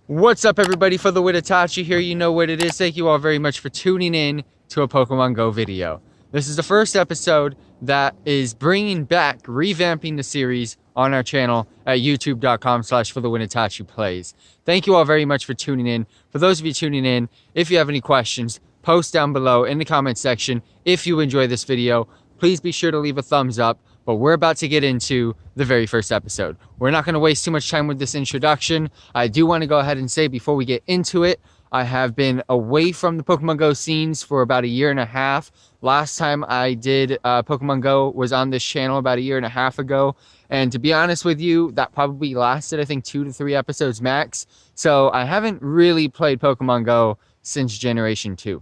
What's up, everybody? FTWitachi here. You know what it is. Thank you all very much for tuning in to a Pokemon Go video. This is the first episode that is bringing back, revamping the series on our channel at youtube.com/FTWitachi Thank you all very much for tuning in. For those of you tuning in, if you have any questions, post down below in the comment section. If you enjoy this video, please be sure to leave a thumbs up. But we're about to get into the very first episode. We're not going to waste too much time with this introduction. I do want to go ahead and say before we get into it, I have been away from the Pokemon Go scenes for about a year and a half. Last time I did Pokemon Go was on this channel about a year and a half ago. And to be honest with you, that probably lasted, I think, 2 to 3 episodes max. So I haven't really played Pokemon Go since Generation 2.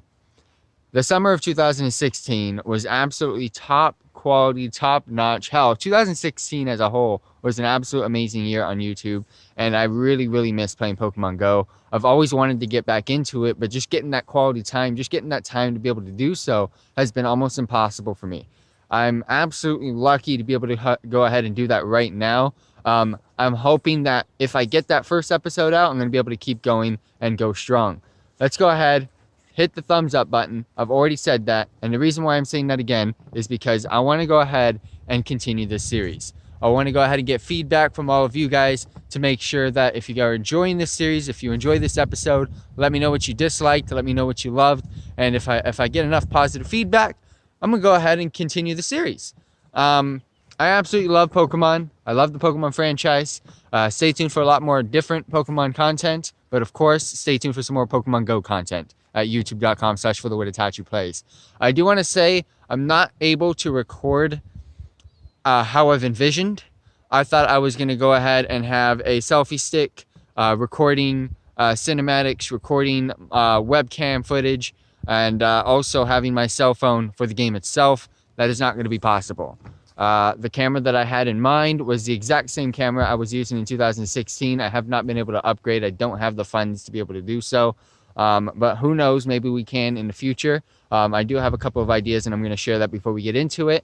The summer of 2016 was absolutely top quality, top notch. Hell, 2016 as a whole was an absolute amazing year on YouTube, and I really miss playing Pokemon Go. I've always wanted to get back into it, but just getting that quality time, just getting that time to be able to do so has been almost impossible for me. I'm absolutely lucky to be able to go ahead and do that right now. I'm hoping that if I get that first episode out, I'm going to be able to keep going and go strong. Let's go ahead. Hit the thumbs up button. I've already said that, and the reason why I'm saying that again is because I want to go ahead and continue this series. I want to go ahead and get feedback from all of you guys to make sure that if you are enjoying this series, if you enjoy this episode, let me know what you disliked, let me know what you loved, and if I get enough positive feedback, I'm going to go ahead and continue the series. I absolutely love Pokemon. I love the Pokemon franchise. Stay tuned for a lot more different Pokemon content, but of course, stay tuned for some more Pokemon Go content at youtube.com/FTWitachi. I do want to say I'm not able to record how I've envisioned. I thought I was going to go ahead and have a selfie stick, recording cinematics, recording webcam footage, and also having my cell phone for the game itself. That is not going to be possible. The camera that I had in mind was the exact same camera I was using in 2016. I have not been able to upgrade. I don't have the funds to be able to do so. But who knows, maybe we can in the future. I do have a couple of ideas, and I'm going to share that before we get into it.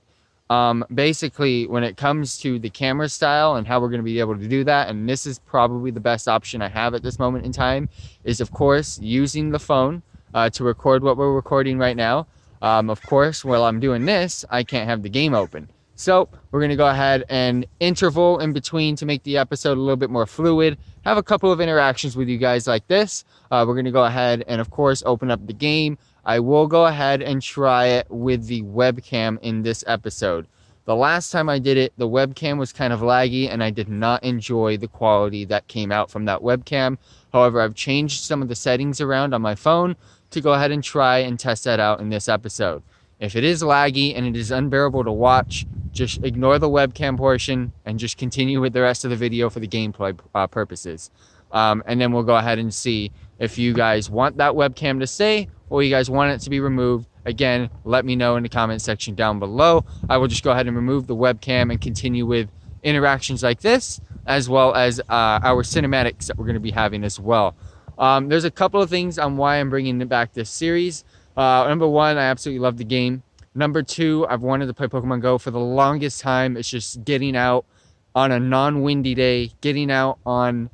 Basically, when it comes to the camera style and how we're going to be able to do that, and this is probably the best option I have at this moment in time, is of course using the phone to record what we're recording right now. Of course, while I'm doing this, I can't have the game open. So we're going to go ahead and interval in between to make the episode a little bit more fluid. Have a couple of interactions with you guys like this. We're going to go ahead and, of course, open up the game. I will go ahead and try it with the webcam in this episode. The last time I did it, the webcam was kind of laggy, and I did not enjoy the quality that came out from that webcam. However, I've changed some of the settings around on my phone to go ahead and try and test that out in this episode. If it is laggy and it is unbearable to watch, just ignore the webcam portion and just continue with the rest of the video for the gameplay purposes. And then we'll go ahead and see if you guys want that webcam to stay or you guys want it to be removed. Again, let me know in the comment section down below. I will just go ahead and remove the webcam and continue with interactions like this, as well as our cinematics that we're going to be having as well. There's a couple of things on why I'm bringing back this series. Number one, I absolutely love the game. Number two, I've wanted to play Pokemon Go for the longest time. It's just getting out on a non-windy day, getting out on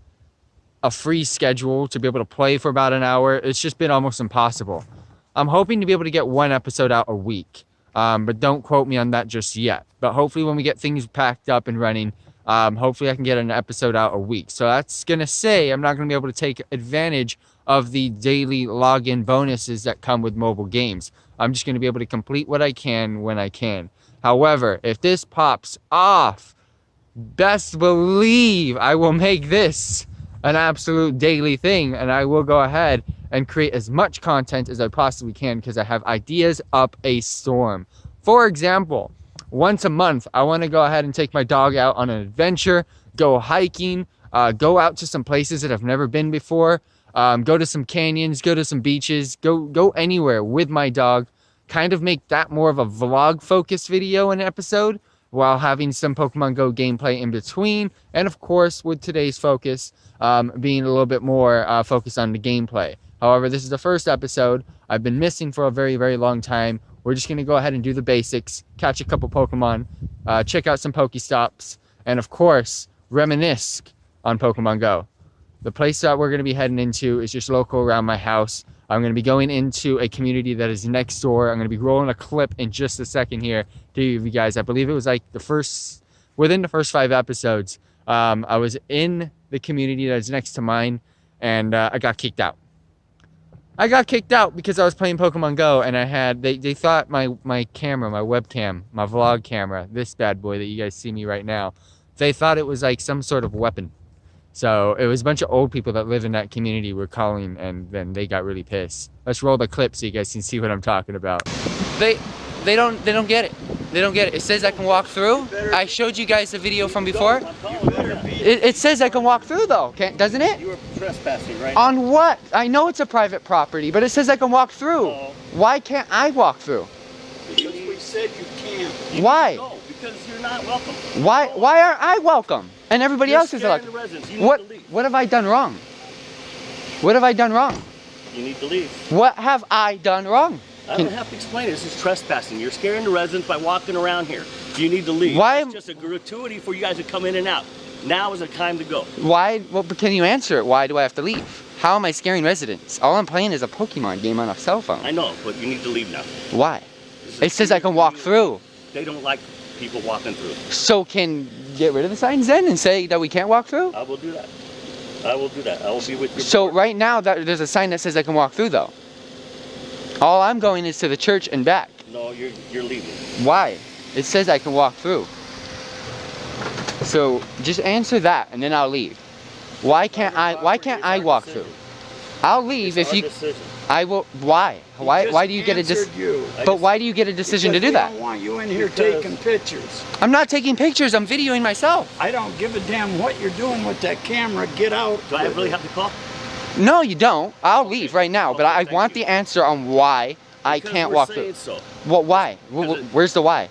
a free schedule to be able to play for about an hour. It's just been almost impossible. I'm hoping to be able to get one episode out a week, but don't quote me on that just yet. But hopefully when we get things packed up and running, hopefully I can get an episode out a week. So that's going to say I'm not going to be able to take advantage of the daily login bonuses that come with mobile games. I'm just going to be able to complete what I can when I can. However, if this pops off, best believe I will make this an absolute daily thing, and I will go ahead and create as much content as I possibly can because I have ideas up a storm. For example, once a month, I want to go ahead and take my dog out on an adventure, go hiking, go out to some places that I've never been before, go to some canyons, go to some beaches, go anywhere with my dog, kind of make that more of a vlog-focused video and episode while having some Pokemon Go gameplay in between, and of course, with today's focus being a little bit more focused on the gameplay. However, this is the first episode. I've been missing for a very long time. We're just going to go ahead and do the basics, catch a couple Pokemon, check out some Pokestops, and of course, reminisce on Pokemon Go. The place that we're going to be heading into is just local around my house. I'm going to be going into a community that is next door. I'm going to be rolling a clip in just a second here to give you guys. I believe it was like within the first 5 episodes. I was in the community that's next to mine, and I got kicked out. I got kicked out because I was playing Pokemon Go, and they thought my camera, my webcam, my vlog camera, this bad boy that you guys see me right now, they thought it was like some sort of weapon. So it was a bunch of old people that live in that community were calling, and then they got really pissed. Let's roll the clip so you guys can see what I'm talking about. They don't get it. They don't get it. It says I can walk through. I showed you guys the video from before. It says I can walk through though, doesn't it? You were trespassing, right? On what? I know it's a private property, but it says I can walk through. No. Why can't I walk through? Because we said you can't. Why? No, because you're not welcome. Why aren't I welcome? And everybody else is welcome. What have I done wrong? What have I done wrong? You need to leave. What have I done wrong? I don't have to explain it. This is trespassing. You're scaring the residents by walking around here. You need to leave. Why? It's just a gratuity for you guys to come in and out. Now is the time to go. Why? Well, but can you answer it? Why do I have to leave? How am I scaring residents? All I'm playing is a Pokemon game on a cell phone. I know, but you need to leave now. Why? It says I can walk through. They don't like people walking through. So can get rid of the signs then and say that we can't walk through? I will do that. I will do that. I will be with you. So right now there's a sign that says I can walk through though. All I'm going is to the church and back. No, you're leaving. Why? It says I can walk through. So just answer that and then I'll leave. Why can't I walk through? I'll leave if you. Decision. I will. Why? Why do you get a decision? But why do you get a decision to do that? I don't want you in here taking pictures. I'm not taking pictures. I'm videoing myself. I don't give a damn what you're doing with that camera. Get out. Do I really have to call? No, you don't. I'll leave right now. But I want the answer on why I can't walk through. So. Well, why? Where's the why?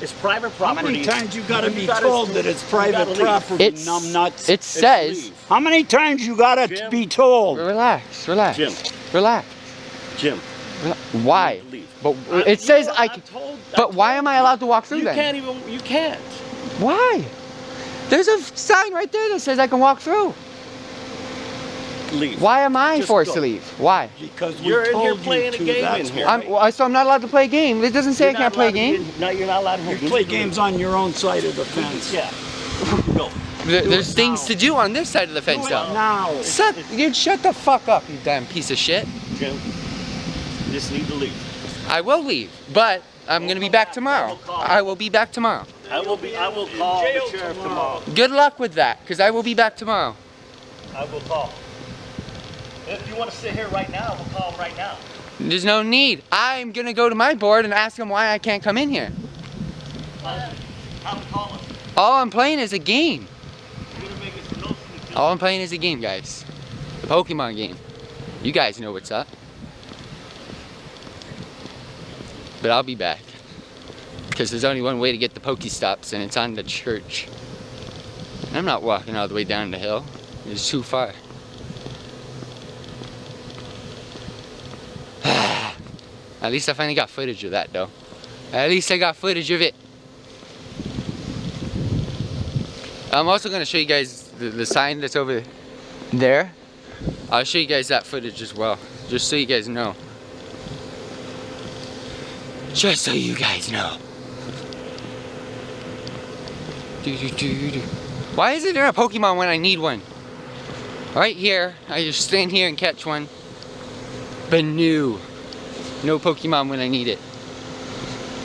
It's private property. How many times you gotta be told that it's private property, numbnuts? It says. How many times you gotta be told? Relax. Jim. Relax. Jim. Why? But it says I can. But why am I allowed to walk through then? You can't. Why? There's a sign right there that says I can walk through. Leave. Why am I forced to leave? Why? Because you're in here playing a game in here. So I'm not allowed to play a game. It doesn't say I can't play a game. No, you're not allowed to play games on your own side of the fence. Yeah. Go. There's things to do on this side of the fence though. Now. Shut the fuck up, you damn piece of shit. Jim, you just need to leave. I will leave, but I'm gonna be back tomorrow. I will be back tomorrow. I will call the sheriff tomorrow. Good luck with that, because I will be back tomorrow. I will call. If you want to sit here right now, we'll call him right now. There's no need. I'm gonna go to my board and ask them why I can't come in here. I'm calling. All I'm playing is a game. All I'm playing is a game, guys. The Pokemon game. You guys know what's up. But I'll be back. Because there's only one way to get the Pokestops, and it's on the church. And I'm not walking all the way down the hill. It's too far. At least I finally got footage of that, though. At least I got footage of it. I'm also going to show you guys the sign that's over there. I'll show you guys that footage as well, just so you guys know. Just so you guys know. Why isn't there a Pokemon when I need one? Right here, I just stand here and catch one. But no Pokemon when I need it.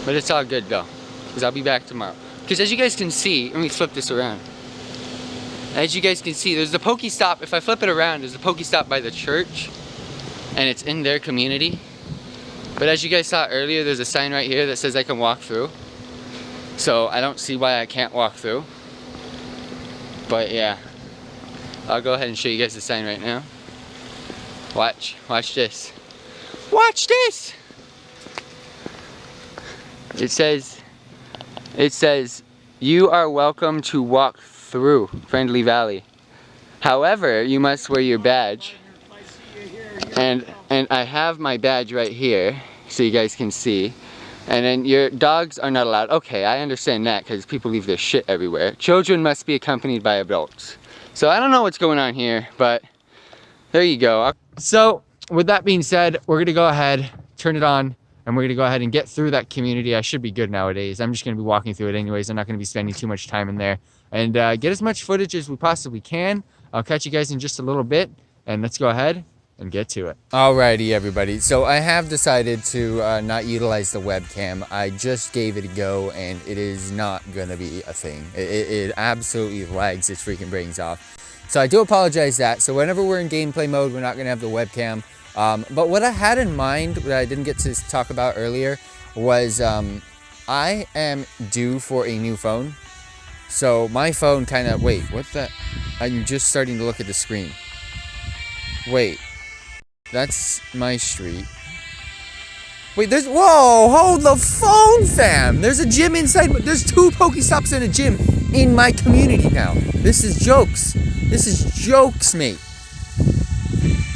But it's all good though, because I'll be back tomorrow. Because as you guys can see, let me flip this around. As you guys can see, there's the Pokestop. If I flip it around, there's the Pokestop by the church, and it's in their community. But as you guys saw earlier, there's a sign right here that says I can walk through. So I don't see why I can't walk through. But yeah, I'll go ahead and show you guys the sign right now. Watch this. Watch this! It says, you are welcome to walk through Friendly Valley. However, you must wear your badge. And I have my badge right here, so you guys can see. And then your dogs are not allowed. Okay, I understand that, because people leave their shit everywhere. Children must be accompanied by adults. So I don't know what's going on here, but there you go. So with that being said, we're gonna go ahead, turn it on, and we're gonna go ahead and get through that community. I should be good nowadays. I'm just gonna be walking through it anyways. I'm not gonna be spending too much time in there, and get as much footage as we possibly can. I'll catch you guys in just a little bit, and let's go ahead and get to it. Alrighty, everybody. So I have decided to not utilize the webcam. I just gave it a go, and it is not gonna be a thing. It absolutely lags its freaking brains off. So I do apologize that. So whenever we're in gameplay mode, we're not gonna have the webcam. But what I had in mind, that I didn't get to talk about earlier, was I am due for a new phone. So my phone kind of, wait, what the? I'm just starting to look at the screen. Wait. That's my street. Wait, there's, whoa, hold the phone, fam. There's a gym inside, there's 2 Pokestops and a gym in my community now. This is jokes. This is jokes, mate.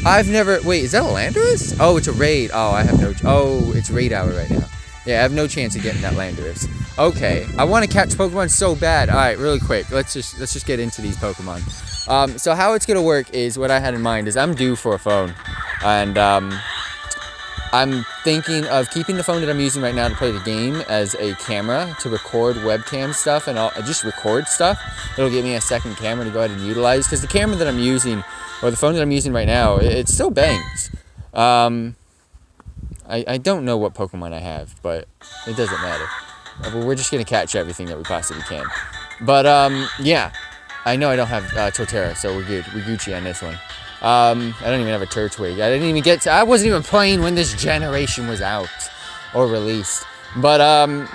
I've never, wait, is that a Landorus? Oh, it's a raid. Oh, I have no, oh, it's raid hour right now. Yeah, I have no chance of getting that Landorus. Okay, I want to catch Pokemon so bad. All right, really quick, let's just get into these Pokemon. So how it's gonna work is, what I had in mind is I'm due for a phone, and I'm thinking of keeping the phone that I'm using right now to play the game as a camera to record webcam stuff, and I'll just record stuff. It'll give me a second camera to go ahead and utilize, because the camera that I'm using, or the phone that I'm using right now, it still bangs. I don't know what Pokemon I have, but it doesn't matter. We're just gonna catch everything that we possibly can. But yeah, I know I don't have Torterra, so we're good. We're Gucci on this one. I don't even have a Turtwig. I didn't even get to, I wasn't even playing when this generation was out or released. But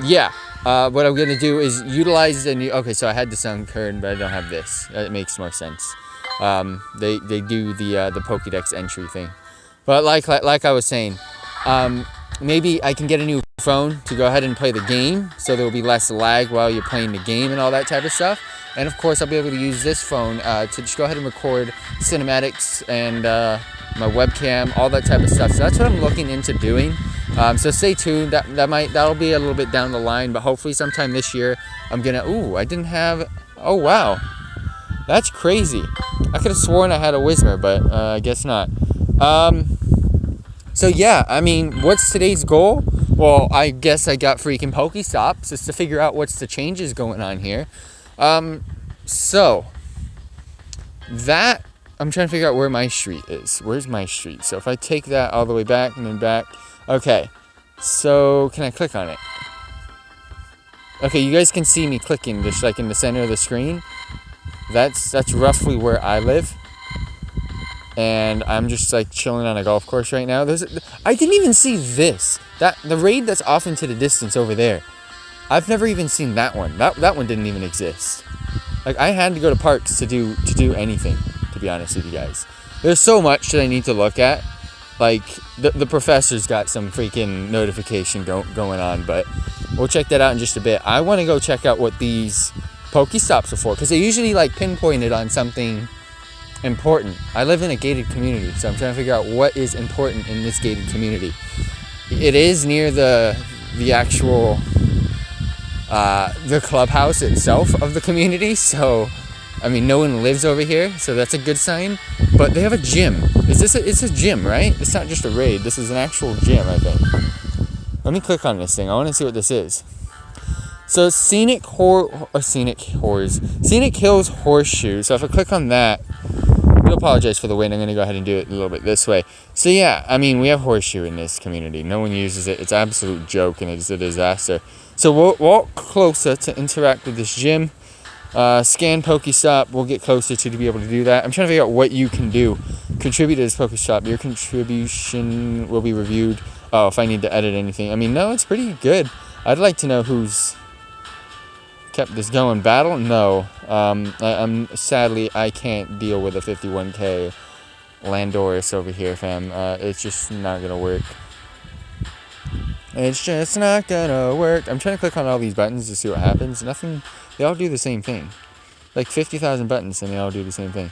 yeah, what I'm gonna do is utilize the new, okay, so I had the Sunkern, but I don't have this. That makes more sense. They do the Pokédex entry thing. But like I was saying, maybe I can get a new phone to go ahead and play the game, so there will be less lag while you're playing the game and all that type of stuff. And of course, I'll be able to use this phone to just go ahead and record cinematics and my webcam, all that type of stuff. So that's what I'm looking into doing. So stay tuned. That'll be a little bit down the line, but hopefully sometime this year I'm gonna. Ooh, I didn't have. Oh wow, that's crazy. I could have sworn I had a Whismer, but I guess not. So yeah, I mean, what's today's goal? Well, I guess I got freaking Pokestops just to figure out what's the changes going on here. So that, I'm trying to figure out where my street is. Where's my street? So if I take that all the way back and then back. Okay, so can I click on it? Okay, you guys can see me clicking just like in the center of the screen. That's roughly where I live. And I'm just like chilling on a golf course right now. I didn't even see this. The raid that's off into the distance over there. I've never even seen that one. That one didn't even exist. Like, I had to go to parks to do anything, to be honest with you guys. There's so much that I need to look at. Like, the professor's got some freaking notification going on, but we'll check that out in just a bit. I want to go check out what these Pokestops are for, because they usually like pinpointed on something important. I live in a gated community, so I'm trying to figure out what is important in this gated community. It is near the actual the clubhouse itself of the community, so I mean, no one lives over here, so that's a good sign. But they have a gym. It's a gym, right? It's not just a raid. This is an actual gym, I think. Let me click on this thing. I want to see what this is. So Scenic Hills Horseshoe. So if I click on that, I apologize for the wind. I'm going to go ahead and do it a little bit this way. So yeah, I mean, we have Horseshoe in this community. No one uses it. It's an absolute joke, and it's a disaster. So we'll walk closer to interact with this gym. Scan Pokestop. We'll get closer to be able to do that. I'm trying to figure out what you can do. Contribute to this Pokestop. Your contribution will be reviewed. Oh, if I need to edit anything. I mean, no, it's pretty good. I'd like to know who's kept this going. Battle? No. I'm sadly, I can't deal with a 51k Landorus over here, fam. It's just not gonna work. It's just not gonna work. I'm trying to click on all these buttons to see what happens. Nothing. They all do the same thing. Like 50,000 buttons, and they all do the same thing.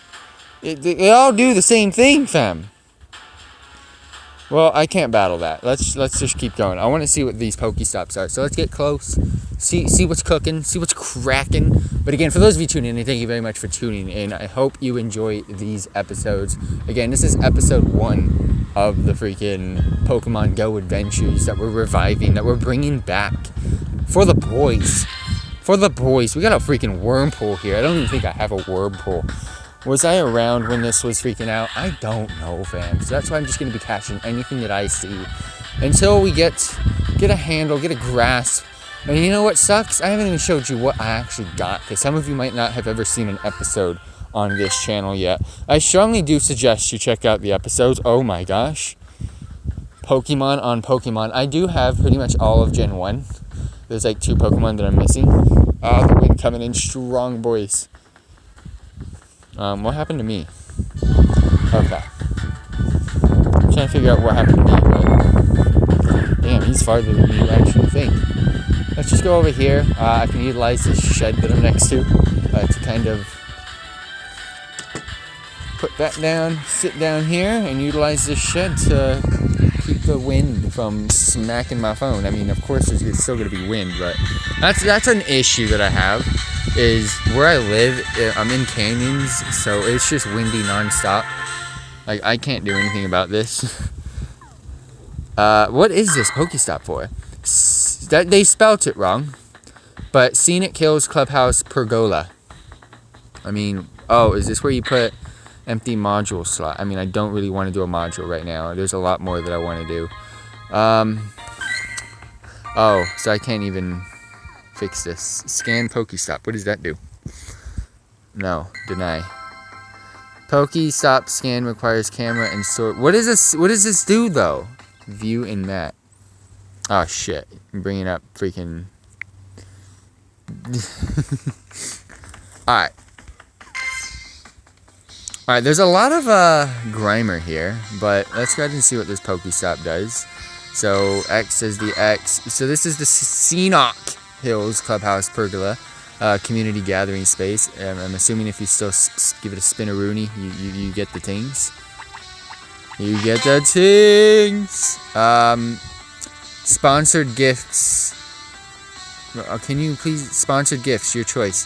They all do the same thing, fam. Well, I can't battle that. Let's just keep going. I want to see what these Pokestops are. So let's get close. See what's cooking. See what's cracking. But again, for those of you tuning in, thank you very much for tuning in. I hope you enjoy these episodes. Again, this is episode 1 of the freaking Pokemon Go adventures that we're reviving, that we're bringing back for the boys. For the boys. We got a freaking Wurmple here. I don't even think I have a Wurmple. Was I around when this was freaking out? I don't know, fam. So that's why I'm just going to be catching anything that I see until we get a handle, get a grasp. And you know what sucks? I haven't even showed you what I actually got, because some of you might not have ever seen an episode on this channel yet. I strongly do suggest you check out the episodes. Oh my gosh. Pokemon on Pokemon. I do have pretty much all of Gen 1. There's like 2 Pokemon that I'm missing. Oh, the wind coming in strong, boys. What happened to me? Okay. I'm trying to figure out what happened to me, but damn, he's farther than you actually think. Let's just go over here. I can utilize this shed that I'm next to kind of put that down, sit down here, and utilize this shed to keep the wind from smacking my phone. I mean, of course, there's still going to be wind, but that's an issue that I have. Is where I live, I'm in canyons, so it's just windy nonstop. Like, I can't do anything about this. What is this Pokestop for? They spelt it wrong, but Scenic Kills Clubhouse Pergola. I mean, oh, is this where you put empty module slot? I mean, I don't really want to do a module right now. There's a lot more that I want to do. Oh, so I can't even fix this. Scan Pokestop. What does that do? No. Deny. Pokestop scan requires camera and sort. What is this? What does this do though? View and map. Oh shit. I'm bringing up freaking. Alright. Alright, there's a lot of Grimer here, but let's go ahead and see what this Pokestop does. So X is the X. So this is the Scenic Hills Clubhouse Pergola community gathering space. I'm assuming if you still give it a spin-a-rooney, you get the tings. You get the tings. Sponsored gifts. Can you please sponsored gifts? Your choice.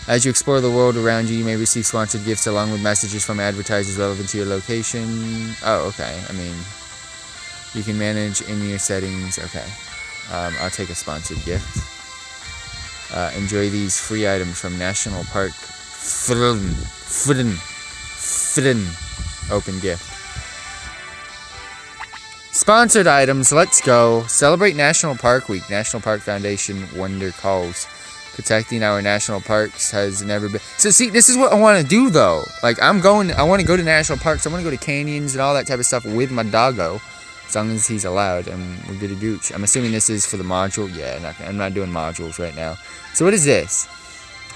As you explore the world around you, you may receive sponsored gifts along with messages from advertisers relevant to your location. Oh, okay. I mean, you can manage in your settings. Okay. I'll take a sponsored gift. Enjoy these free items from National Park Fidden. Open gift. Sponsored items, let's go. Celebrate National Park Week. National Park Foundation Wonder Calls. Protecting our national parks has never been. So see, this is what I want to do though. Like I want to go to national parks. I want to go to canyons and all that type of stuff with my doggo. As long as he's allowed, and we're good to gooch. I'm assuming this is for the module. Yeah, I'm not doing modules right now. So what is this?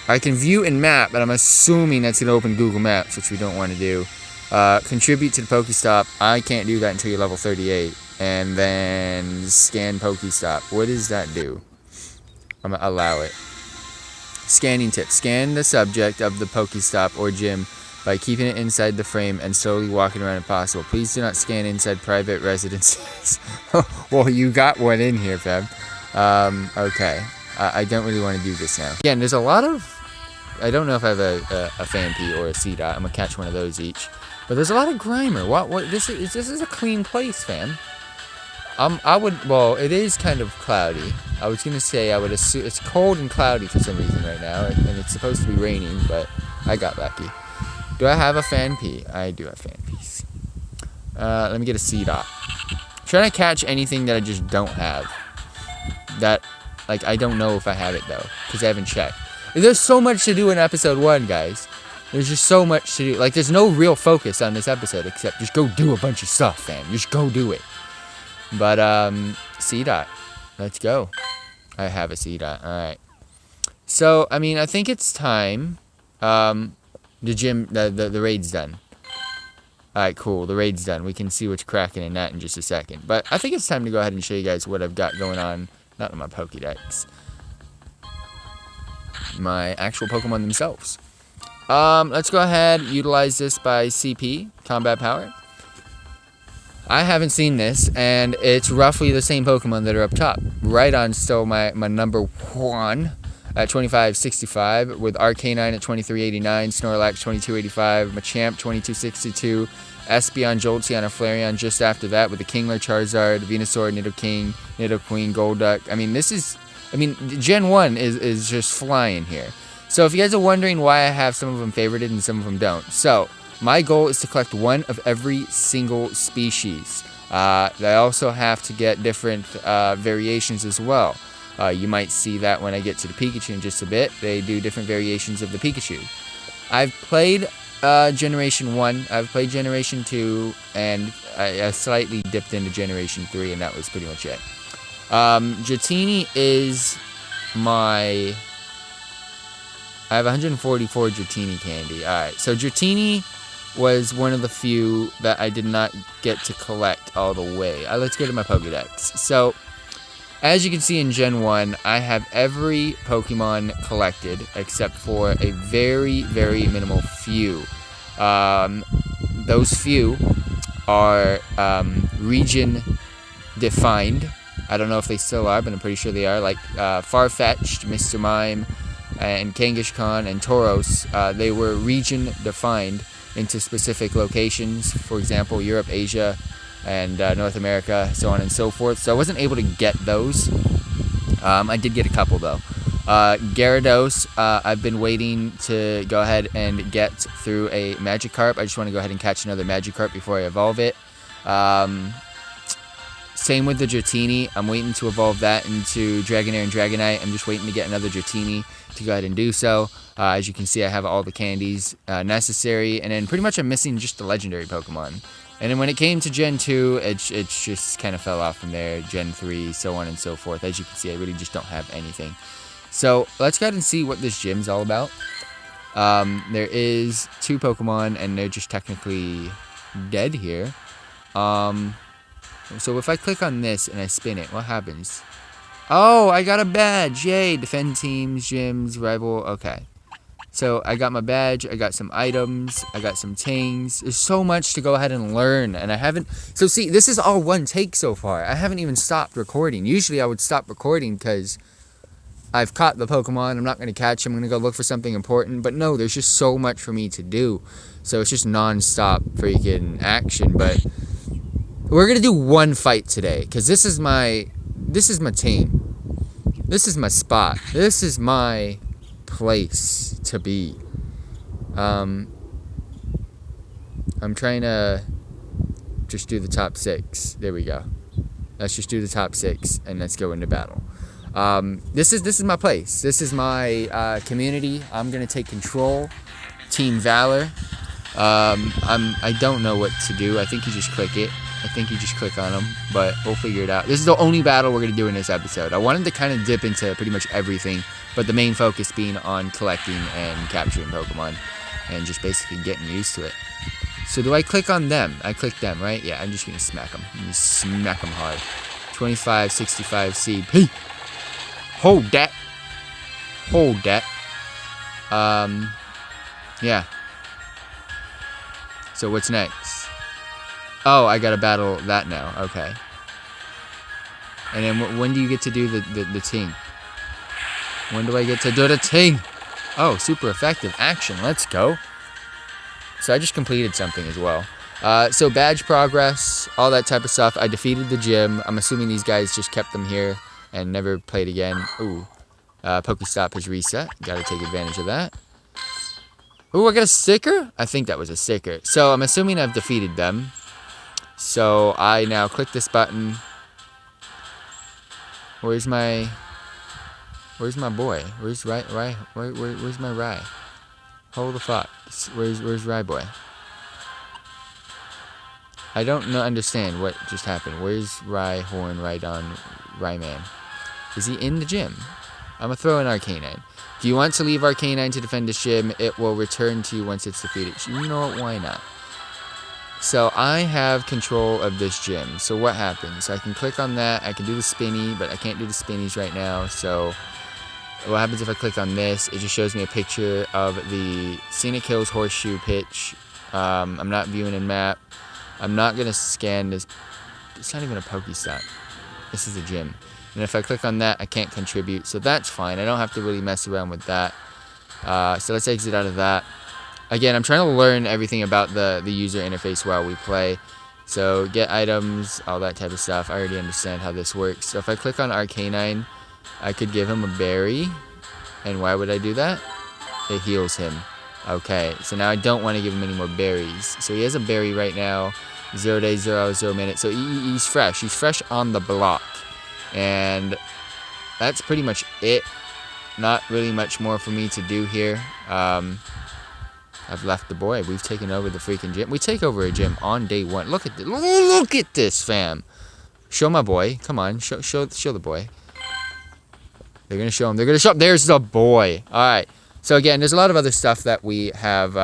I can view and map, but I'm assuming that's going to open Google Maps, which we don't want to do. Contribute to the Pokestop. I can't do that until you're level 38. And then scan Pokestop. What does that do? I'm going to allow it. Scanning tip. Scan the subject of the Pokestop or gym by keeping it inside the frame and slowly walking around if possible. Please do not scan inside private residences. Well, you got one in here, fam. Okay. I don't really want to do this now. Again, there's a lot of... I don't know if I have a Phanpy or a C-Dot. I'm going to catch one of those each. But there's a lot of Grimer. This is a clean place, fam. Well, it is kind of cloudy. I was going to say I would assume... It's cold and cloudy for some reason right now. And it's supposed to be raining, but I got lucky. Do I have a Phanpy? I do have Phanpys. Let me get a C-Dot. Trying to catch anything that I just don't have. That, like, I don't know if I have it, though. Because I haven't checked. There's so much to do in episode 1, guys. There's just so much to do. Like, there's no real focus on this episode, except just go do a bunch of stuff, fam. Just go do it. But, C-Dot. Let's go. I have a C-Dot. Alright. So, I mean, I think it's time. The gym, the raid's done. Alright, cool. The raid's done. We can see what's cracking in that in just a second. But I think it's time to go ahead and show you guys what I've got going on. Not in my Pokédex. My actual Pokemon themselves. Let's go ahead, utilize this by CP, Combat Power. I haven't seen this, and it's roughly the same Pokemon that are up top. Rhydon's still my number 1 at 2565, with Arcanine at 2389, Snorlax 2285, Machamp 2262, Espeon, Jolteon, and Flareon just after that, with the Kingler, Charizard, Venusaur, Nidoking, Nidoqueen, Golduck. Gen 1 is just flying here. So if you guys are wondering why I have some of them favorited and some of them don't. So, my goal is to collect one of every single species. I also have to get different variations as well. You might see that when I get to the Pikachu in just a bit. They do different variations of the Pikachu. I've played Generation 1, I've played Generation 2, and I slightly dipped into Generation 3, and that was pretty much it. Dratini is my... I have 144 Dratini candy. Alright, so Dratini was one of the few that I did not get to collect all the way. Let's go to my Pokedex. So, as you can see in Gen 1, I have every Pokemon collected except for a very, very minimal few. Those few are region defined. I don't know if they still are, but I'm pretty sure they are. Like Farfetch'd, Mr. Mime, and Kangaskhan and Tauros. They were region defined into specific locations, for example, Europe, Asia, and North America, so on and so forth. So I wasn't able to get those. I did get a couple, though. Gyarados, I've been waiting to go ahead and get through a Magikarp. I just want to go ahead and catch another Magikarp before I evolve it. Same with the Dratini. I'm waiting to evolve that into Dragonair and Dragonite. I'm just waiting to get another Dratini to go ahead and do so. As you can see, I have all the candies necessary, and then pretty much I'm missing just the legendary Pokemon. And then when it came to Gen 2, it just kind of fell off from there. Gen 3, so on and so forth. As you can see, I really just don't have anything. So let's go ahead and see what this gym's all about. There is 2 Pokemon, and they're just technically dead here. So if I click on this and I spin it, what happens? Oh, I got a badge. Yay. Defend teams, gyms, rival. Okay. So I got my badge. I got some items. I got some things. There's so much to go ahead and learn. And I haven't... So see, this is all one take so far. I haven't even stopped recording. Usually I would stop recording because I've caught the Pokemon. I'm not going to catch them. I'm going to go look for something important. But no, there's just so much for me to do. So it's just non-stop freaking action. But we're going to do one fight today. Because this is my team. This is my spot. This is my place to be. I'm trying to just do the top 6. There we go. Let's just do the top 6 and let's go into battle. This is my place. This is my community. I'm gonna take control. Team Valor. I don't know what to do. I think you just click it. I think you just click on them, but we'll figure it out. This is the only battle we're going to do in this episode. I wanted to kind of dip into pretty much everything, but the main focus being on collecting and capturing Pokemon and just basically getting used to it. So do I click on them? I click them, right? Yeah, I'm just going to smack them. I'm going to smack them hard. 25, 65 CP. Hold that. Hold that. Yeah. So what's next? Oh, I gotta battle that now. Okay. And then when do you get to do the ting? When do I get to do the ting? Oh, super effective. Action. Let's go. So I just completed something as well. So badge progress, all that type of stuff. I defeated the gym. I'm assuming these guys just kept them here and never played again. Ooh. Pokestop has reset. Gotta take advantage of that. Ooh, I got a sticker? I think that was a sticker. So I'm assuming I've defeated them. So I now click this button. Where's my boy? Where's where's my Rye? Hold the fuck. Where's Rye boy? I don't understand what just happened. Where's Rye, Horn, Rhydon, Rayman? Is he in the gym? I'm gonna throw an Arcanine. Do you want to leave Arcanine to defend this gym? It will return to you once it's defeated. You know what? Why not? So I have control of this gym. So what happens? I can click on that. I can do the spinny, but I can't do the spinnies right now. So what happens if I click on this? It just shows me a picture of the Scenic Hills Horseshoe pitch. I'm not viewing in map. I'm not going to scan this. It's not even a Pokestop. This is a gym. And if I click on that, I can't contribute. So that's fine. I don't have to really mess around with that. So let's exit out of that. Again, I'm trying to learn everything about the user interface while we play. So get items, all that type of stuff. I already understand how this works. So if I click on Arcanine, I could give him a berry. And why would I do that? It heals him. Okay, so now I don't want to give him any more berries. So he has a berry right now. 0 days, 0 hours, 0 minutes. So he's fresh. He's fresh on the block. And that's pretty much it. Not really much more for me to do here. I've left the boy. We've taken over the freaking gym. We take over a gym on day 1. Look at this. Look at this, fam. Show my boy. Come on. Show the boy. They're going to show him. They're going to show him. There's the boy. All right. So, again, there's a lot of other stuff that we have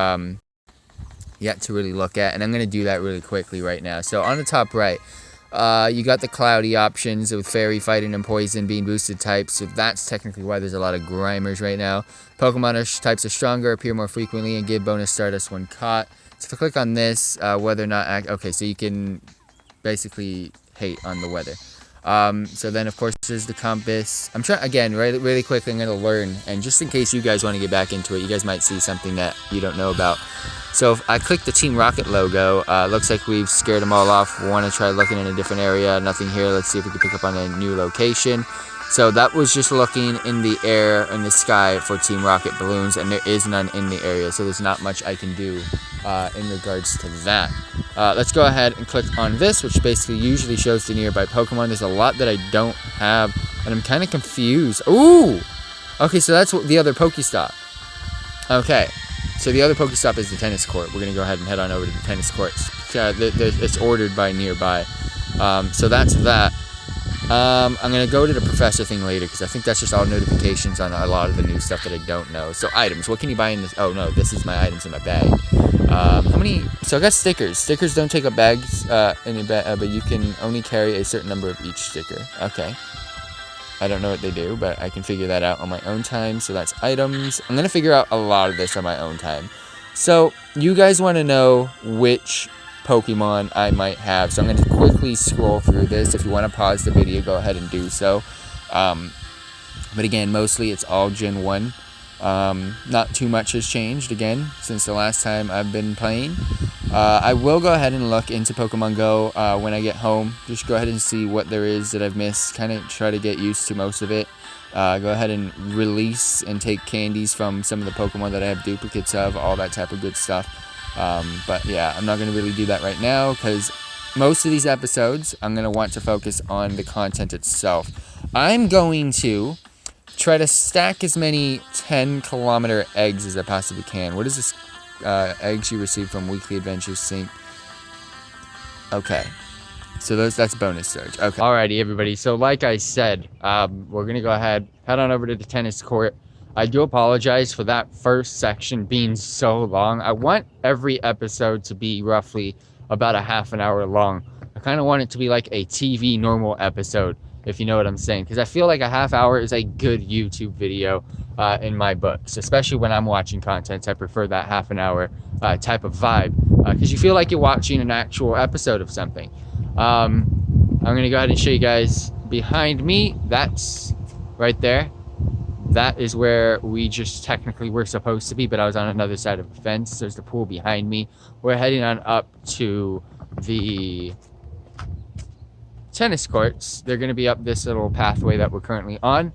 yet to really look at. And I'm going to do that really quickly right now. So, on the top right, you got the cloudy options with fairy, fighting, and poison being boosted types. So that's technically why there's a lot of Grimers right now. Pokemon types are stronger, appear more frequently, and give bonus Stardust when caught. So if I click on this, whether or not... Okay, so you can basically hate on the weather. So then, of course, there's the compass. I'm trying, again, really quickly, I'm going to learn. And just in case you guys want to get back into it, you guys might see something that you don't know about. So if I click the Team Rocket logo, looks like we've scared them all off. We want to try looking in a different area. Nothing here. Let's see if we can pick up on a new location. So that was just looking in the air, in the sky for Team Rocket balloons, and there is none in the area. So there's not much I can do in regards to that. Let's go ahead and click on this, which basically usually shows the nearby Pokemon. There's a lot that I don't have, and I'm kind of confused. Ooh! Okay, so that's the other Pokestop. Okay. So the other Pokestop is the tennis court. We're going to go ahead and head on over to the tennis court. It's ordered by nearby. So that's that. I'm going to go to the professor thing later because I think that's just all notifications on a lot of the new stuff that I don't know. So items. What can you buy in this? Oh, no. This is my items in my bag. How many? So I got stickers. Stickers don't take up bags in your bag, but you can only carry a certain number of each sticker. Okay. I don't know what they do, but I can figure that out on my own time. So that's items. I'm going to figure out a lot of this on my own time. So you guys want to know which Pokemon I might have. So I'm going to quickly scroll through this. If you want to pause the video, go ahead and do so. But again, mostly it's all Gen 1. Not too much has changed, again, since the last time I've been playing. I will go ahead and look into Pokemon Go when I get home. Just go ahead and see what there is that I've missed. Kind of try to get used to most of it. Go ahead and release and take candies from some of the Pokemon that I have duplicates of. All that type of good stuff. But yeah, I'm not going to really do that right now because most of these episodes, I'm going to want to focus on the content itself. I'm going to try to stack as many 10-kilometer eggs as I possibly can. What is this? Eggs you receive from Weekly Adventures Sync. Okay. So that's bonus surge. Okay. Alrighty, everybody. So like I said, we're going to go ahead, head on over to the tennis court. I do apologize for that first section being so long. I want every episode to be roughly about a half an hour long. I kind of want it to be like a TV normal episode, if you know what I'm saying. Because I feel like a half hour is a good YouTube video in my books. Especially when I'm watching content, I prefer that half an hour type of vibe. Because you feel like you're watching an actual episode of something. I'm going to go ahead and show you guys behind me. That's right there. That is where we just technically were supposed to be, but I was on another side of the fence. There's the pool behind me. We're heading on up to the tennis courts. They're going to be up this little pathway that we're currently on.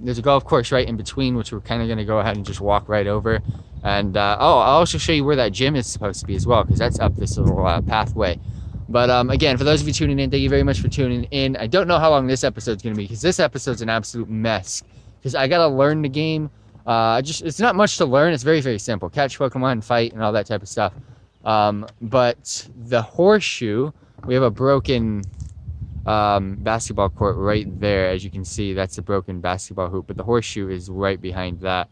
There's a golf course right in between, which we're kind of going to go ahead and just walk right over. And I'll also show you where that gym is supposed to be as well, because that's up this little pathway. But again, for those of you tuning in, thank you very much for tuning in. I don't know how long this episode's going to be, because this episode's an absolute mess. Because I got to learn the game. It's not much to learn. It's very, very simple. Catch Pokemon, fight, and all that type of stuff. But the horseshoe, we have a broken basketball court right there. As you can see, that's a broken basketball hoop. But the horseshoe is right behind that.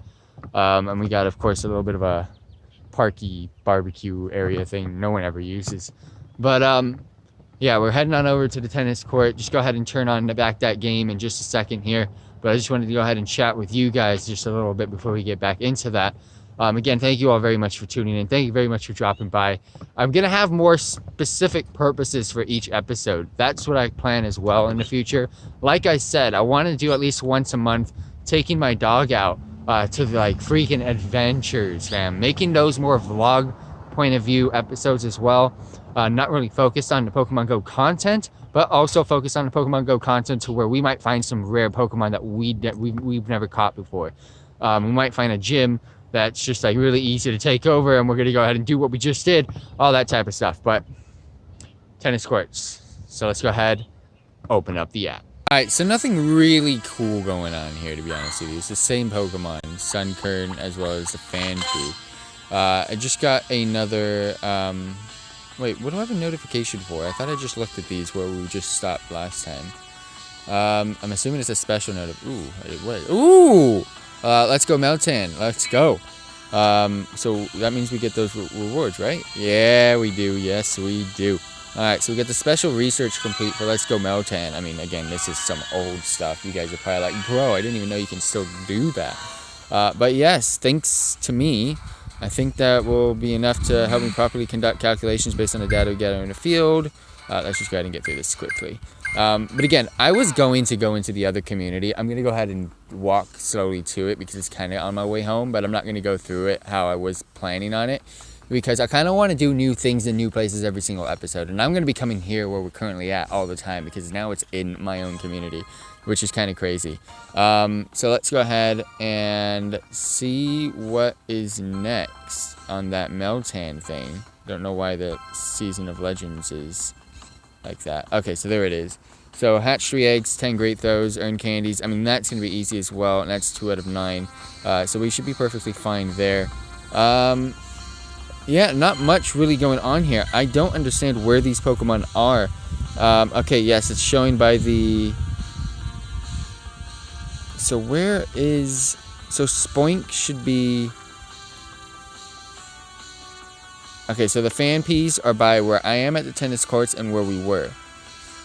And we got, of course, a little bit of a parky barbecue area thing no one ever uses. But yeah, we're heading on over to the tennis court. Just go ahead and turn on back that game in just a second here. But I just wanted to go ahead and chat with you guys just a little bit before we get back into that. Again, thank you all very much for tuning in. Thank you very much for dropping by. I'm going to have more specific purposes for each episode. That's what I plan as well in the future. Like I said, I want to do at least once a month, taking my dog out to like freaking adventures, fam. Making those more vlog point of view episodes as well. Not really focused on the Pokemon Go content, but also focused on the Pokemon Go content to where we might find some rare Pokemon that we've never caught before. We might find a gym that's just like really easy to take over, and we're gonna go ahead and do what we just did, all that type of stuff. But tennis courts. So let's go ahead, open up the app. All right, so nothing really cool going on here, to be honest with you. It's the same Pokemon, Sunkern as well as the Fanpy. I just got another, wait, what do I have a notification for? I thought I just looked at these where we just stopped last time. I'm assuming it's a special notification. Ooh! Let's go Meltan. Let's go. So that means we get those rewards, right? Yeah, we do. Yes, we do. Alright, so we get the special research complete for Let's Go Meltan. I mean, again, this is some old stuff. You guys are probably like, bro, I didn't even know you can still do that. But yes, thanks to me, I think that will be enough to help me properly conduct calculations based on the data we gather in the field. Let's just go ahead and get through this quickly. But again, I was going to go into the other community. I'm going to go ahead and walk slowly to it because it's kind of on my way home, but I'm not going to go through it how I was planning on it because I kind of want to do new things in new places every single episode. And I'm going to be coming here where we're currently at all the time because now it's in my own community, which is kind of crazy. So let's go ahead and see what is next on that Meltan thing. Don't know why the Season of Legends is like that. Okay, so there it is. So hatch 3 eggs, 10 great throws, earn candies. I mean, that's going to be easy as well, and that's 2 out of 9. So we should be perfectly fine there. Yeah, not much really going on here. I don't understand where these Pokemon are. Okay, yes, it's showing by the... So where is... So Spoink should be... Okay, so the Fanpees are by where I am at the tennis courts and where we were.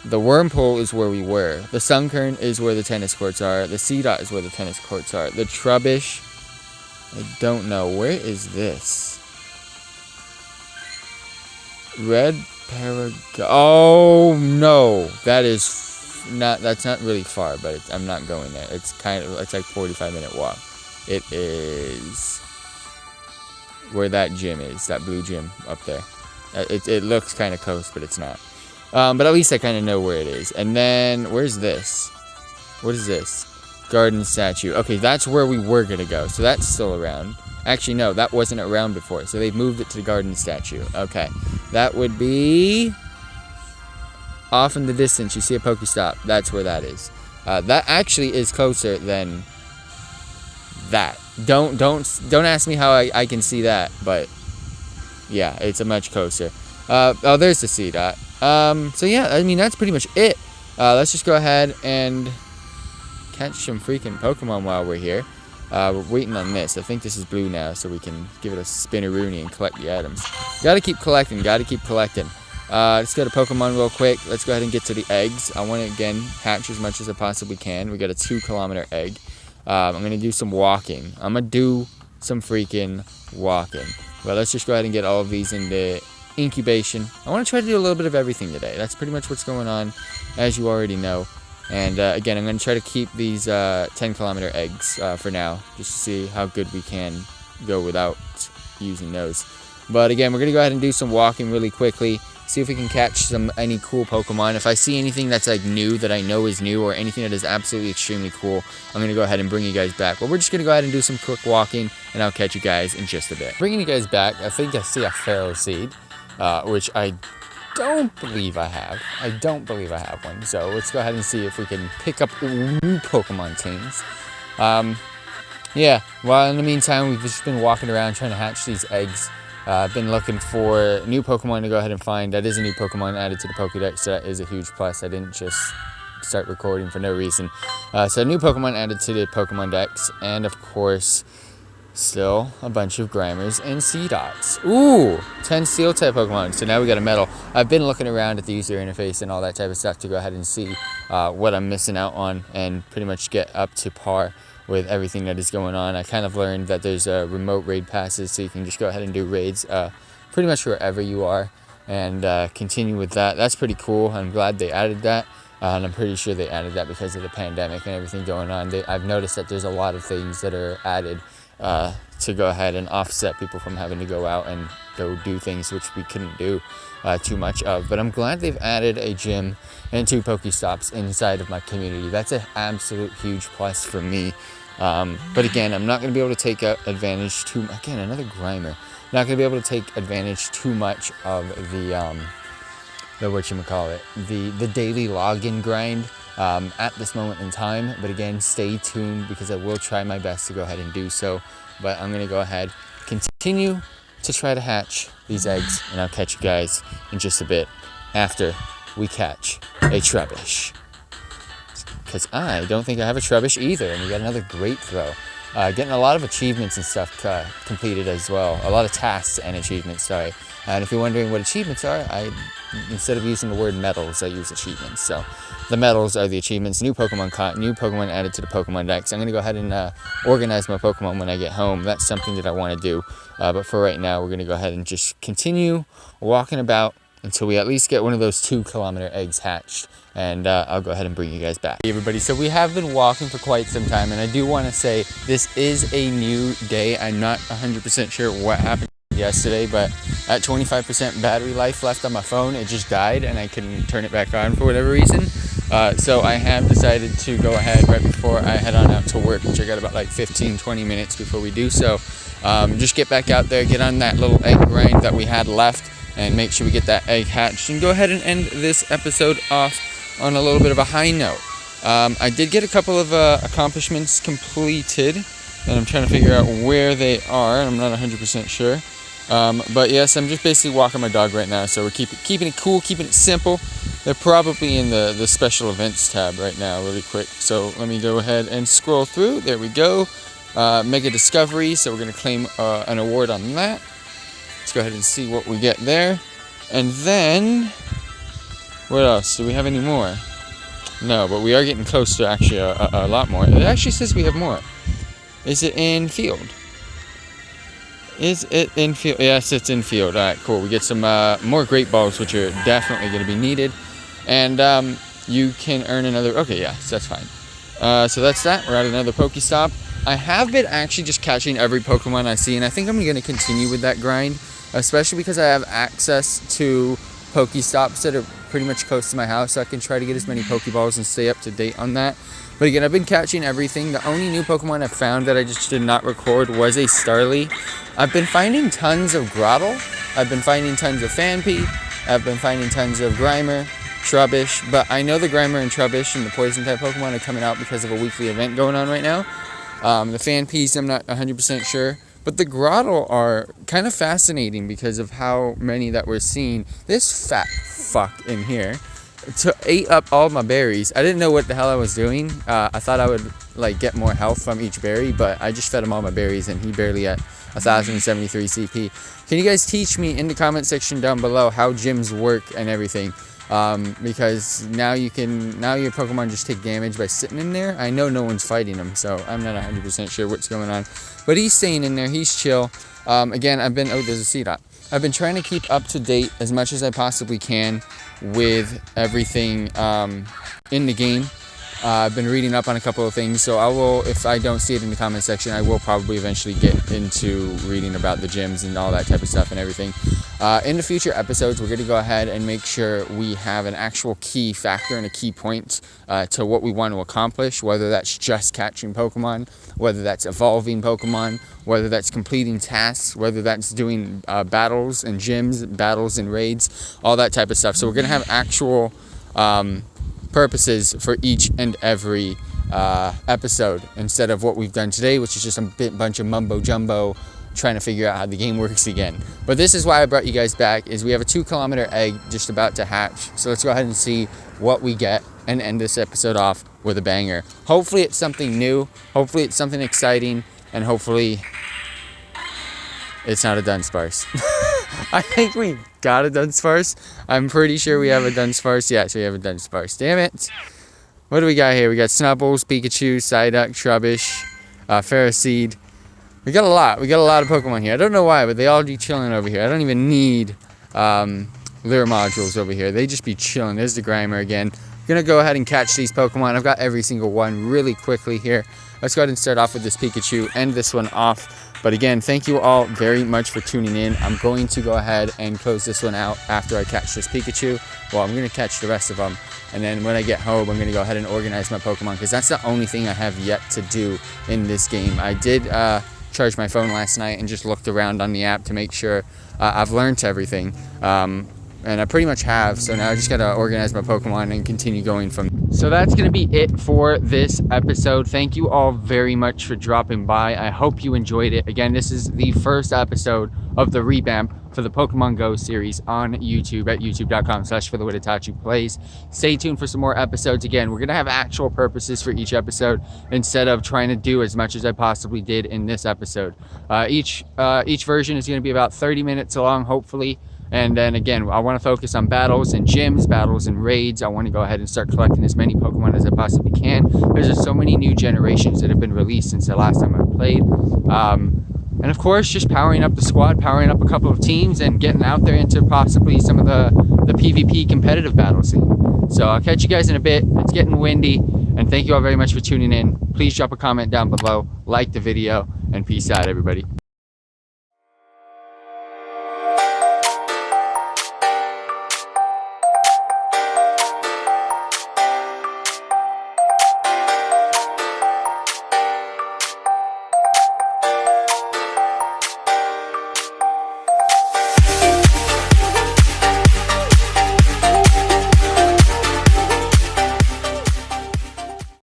The Wormhole is where we were. The Sunkern is where the tennis courts are. The Seedot is where the tennis courts are. The Trubbish, I don't know. Where is this? Red Paragon. Oh, no. That is not, that's not really far, but I'm not going there. It's kind of, it's like 45-minute walk. It is where that gym is, that blue gym up there. It looks kind of close, but it's not. But at least I kind of know where it is. And then, where's this? What is this? Garden statue. Okay, that's where we were going to go. So that's still around. Actually, no, that wasn't around before. So they've moved it to the garden statue. Okay. That would be... off in the distance, you see a Pokestop. That's where that is. That actually is closer than that. Don't ask me how I can see that, but yeah, it's a much closer. Oh, there's the C-Dot. So yeah, I mean, that's pretty much it. Let's just go ahead and catch some freaking Pokemon while we're here. We're waiting on this. I think this is blue now, so we can give it a spinneroonie and collect the items. Gotta keep collecting, let's go to Pokemon real quick. Let's go ahead and get to the eggs. I want to, again, hatch as much as I possibly can. We got a 2-kilometer egg. I'm going to do some walking. I'm going to do some freaking walking. But let's just go ahead and get all of these into incubation. I want to try to do a little bit of everything today. That's pretty much what's going on, as you already know. And again, I'm going to try to keep these 10-kilometer eggs for now, just to see how good we can go without using those. But again, we're going to go ahead and do some walking really quickly. See if we can catch any cool Pokemon. If I see anything that's like new, that I know is new, or anything that is absolutely extremely cool, I'm going to go ahead and bring you guys back. But we're just going to go ahead and do some quick walking, and I'll catch you guys in just a bit. Bringing you guys back, I think I see a Pharaoh Seed, which I don't believe I have. I don't believe I have one. So let's go ahead and see if we can pick up new Pokemon teams. Yeah, well, in the meantime, we've just been walking around trying to hatch these eggs. I've been looking for new Pokemon to go ahead and find. That is a new Pokemon added to the Pokédex, so that is a huge plus. I didn't just start recording for no reason. So new Pokemon added to the Pokemon Dex, and of course, still a bunch of Grammars and Seedots. Ooh, 10 Steel-type Pokemon, so now we got a Metal. I've been looking around at the user interface and all that type of stuff to go ahead and see what I'm missing out on and pretty much get up to par with everything that is going on. I kind of learned that there's remote raid passes, so you can just go ahead and do raids pretty much wherever you are, and continue with that. That's pretty cool. I'm glad they added that. And I'm pretty sure they added that because of the pandemic and everything going on. I've noticed that there's a lot of things that are added to go ahead and offset people from having to go out and go do things which we couldn't do too much of. But I'm glad they've added a gym and 2 Pokestops inside of my community. That's an absolute huge plus for me. But again, I'm not going to be able to take advantage again, another Grimer. Not going to be able to take advantage too much of the daily login grind at this moment in time. But again, stay tuned because I will try my best to go ahead and do so. But I'm going to go ahead, continue to try to hatch these eggs, and I'll catch you guys in just a bit after we catch a Trubbish. Because I don't think I have a Trubbish either, and we got another great throw. Getting a lot of achievements and stuff completed as well. A lot of tasks and achievements, sorry. And if you're wondering what achievements are, instead of using the word medals, I use achievements. So the medals are the achievements. New Pokemon caught, new Pokemon added to the Pokemon Dex. I'm going to go ahead and organize my Pokemon when I get home. That's something that I want to do. But for right now, we're going to go ahead and just continue walking about until we at least get one of those 2-kilometer eggs hatched. And I'll go ahead and bring you guys back. Hey everybody, so we have been walking for quite some time, and I do want to say this is a new day. I'm not 100% sure what happened yesterday, but at 25% battery life left on my phone, it just died and I couldn't turn it back on for whatever reason. So I have decided to go ahead right before I head on out to work, which I got about like 15-20 minutes before we do so. Just get back out there, get on that little egg grind that we had left, and make sure we get that egg hatched, and go ahead and end this episode off on a little bit of a high note. I did get a couple of accomplishments completed, and I'm trying to figure out where they are. I'm not 100% sure. But yes, I'm just basically walking my dog right now, so we're keeping it cool, keeping it simple. They're probably in the special events tab right now really quick. So let me go ahead and scroll through. There we go. Mega Discovery, so we're going to claim an award on that. Let's go ahead and see what we get there. And then, what else? Do we have any more? No, but we are getting close to actually a lot more. It actually says we have more. Is it in field? Is it in field? Yes, it's in field. All right, cool. We get some more great balls, which are definitely going to be needed. And you can earn another. Okay, yeah, so that's fine. So that's that. We're at another Pokestop. I have been actually just catching every Pokemon I see, and I think I'm going to continue with that grind, especially because I have access to Pokestops that are pretty much close to my house, so I can try to get as many Pokeballs and stay up to date on that. But again, I've been catching everything. The only new Pokemon I found that I just did not record was a Starly. I've been finding tons of Grottle. I've been finding tons of Fanpy. I've been finding tons of Grimer, Trubbish. But I know the Grimer and Trubbish and the Poison type Pokemon are coming out because of a weekly event going on right now. The Fanpys, I'm not 100% sure. But the Grottle are kind of fascinating because of how many that we're seeing. This fat fuck in here ate up all my berries. I didn't know what the hell I was doing. I thought I would like get more health from each berry, but I just fed him all my berries and he barely at 1,073 CP. Can you guys teach me in the comment section down below how gyms work and everything? Because now your Pokemon just take damage by sitting in there. I know no one's fighting them, so I'm not 100% sure what's going on. But he's staying in there, he's chill. Again, there's a Seedot. I've been trying to keep up to date as much as I possibly can with everything in the game. I've been reading up on a couple of things, so I will, if I don't see it in the comment section, I will probably eventually get into reading about the gyms and all that type of stuff and everything. In the future episodes, we're going to go ahead and make sure we have an actual key factor and a key point to what we want to accomplish, whether that's just catching Pokemon, whether that's evolving Pokemon, whether that's completing tasks, whether that's doing battles and gyms, battles and raids, all that type of stuff. So we're going to have actual purposes for each and every episode instead of what we've done today, which is just a bunch of mumbo jumbo trying to figure out how the game works again. But this is why I brought you guys back, is we have a 2-kilometer egg just about to hatch. So let's go ahead and see what we get and end this episode off with a banger. Hopefully it's something new, hopefully it's something exciting, and hopefully it's not a Dunsparce. I think we got a Dunsparce. I'm pretty sure we have a Dunsparce. Yes, we have a Dunsparce. Damn it. What do we got here? We got Snubbles, Pikachu, Psyduck, Trubbish. Ferroseed. We got a lot of Pokemon here. I don't know why, but they all be chilling over here. I don't even need lure modules over here. They just be chilling. There's the Grimer again. I'm gonna go ahead and catch these Pokemon. I've got every single one really quickly here. Let's go ahead and start off with this Pikachu, end this one off. But again, thank you all very much for tuning in. I'm going to go ahead and close this one out after I catch this Pikachu. Well, I'm gonna catch the rest of them. And then when I get home, I'm gonna go ahead and organize my Pokemon, because that's the only thing I have yet to do in this game. I did charge my phone last night and just looked around on the app to make sure I've learned everything. And I pretty much have, so now I just gotta organize my Pokemon and continue going from there. So that's gonna be it for this episode. Thank you all very much for dropping by. I hope you enjoyed it. Again, this is the first episode of the revamp for the Pokemon Go series on YouTube at youtube.com/FTWitachi plays. Stay tuned for some more episodes. Again, we're gonna have actual purposes for each episode instead of trying to do as much as I possibly did in this episode. Each version is gonna be about 30 minutes long, hopefully. And then again, I want to focus on battles and gyms, battles and raids. I want to go ahead and start collecting as many Pokemon as I possibly can. There's just so many new generations that have been released since the last time I played. And of course, just powering up the squad, powering up a couple of teams, and getting out there into possibly some of the PvP competitive battle scene. So I'll catch you guys in a bit. It's getting windy, and thank you all very much for tuning in. Please drop a comment down below, like the video, and peace out, everybody.